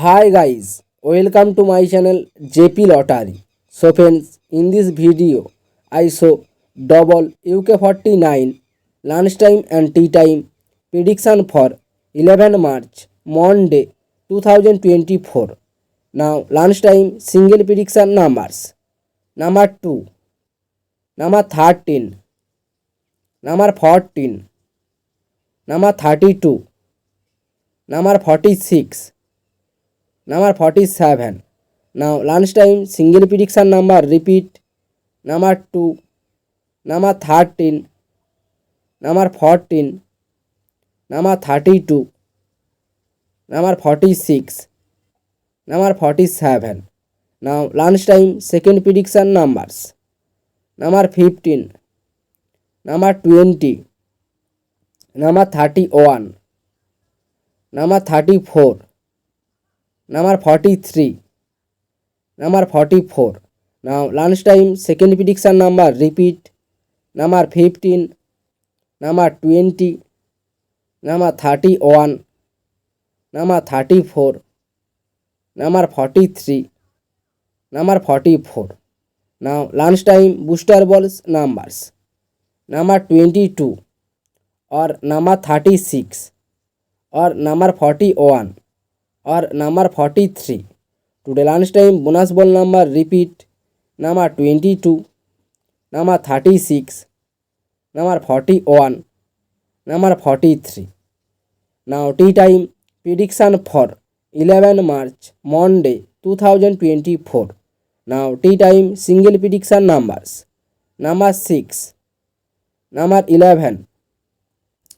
Hi guys, welcome to my channel JP Lottery. So friends, in this video I show double UK49 lunchtime and tea time prediction for 11 March Monday 2024. Now lunchtime single prediction numbers: number 2, number 13, number 14, number 32, number 46, number 47. Now lunchtime single prediction number repeat: number 2, number 13, number 14, number 32, number 46, number 47. Now lunchtime second prediction numbers: number 15, number 20, number 31, number 34, number 43, number 44. Now lunchtime second prediction number repeat: number 15, number 20, number 31, number 34, number 43, number 44. Now lunchtime booster balls numbers: number 22 or number 36 or number 41 or number 43. Today lunchtime bonus ball number repeat: number 22, number 36, number 41, number 43. Now tea time prediction for 11 March Monday 2024. Now tea time single prediction numbers: number 6, number 11,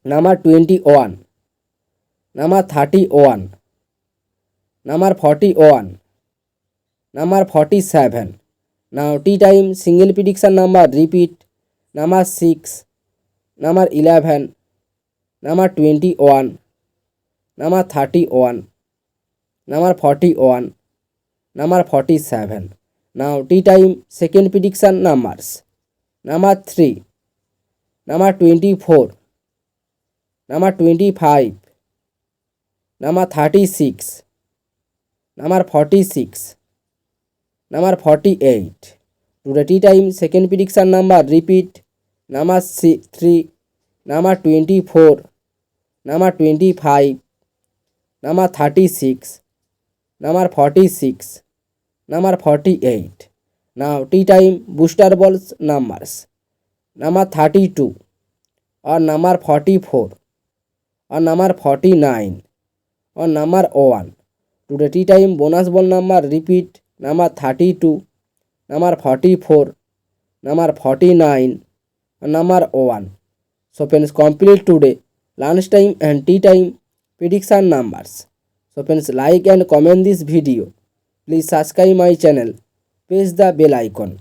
number 21, number 31, number 41, number 47. Now tea time single prediction number repeat: number 6, number 11, number 21, number 31, number 41, number 47. Now tea time second prediction numbers: number 3, number 24, number 25, number 36, number 46, number 48. Today tea time second prediction number repeat: number 3, number 24, number 25, number 36, number 46, number 48. Now tea time booster balls numbers: number 32 or number 44 or number 49 or number 1. Today tea time bonus ball number repeat: number 32, number 44, number 49 and number 1. So friends, complete today lunchtime and tea time prediction numbers. So friends, like and comment this video. Please subscribe my channel. Press the bell icon.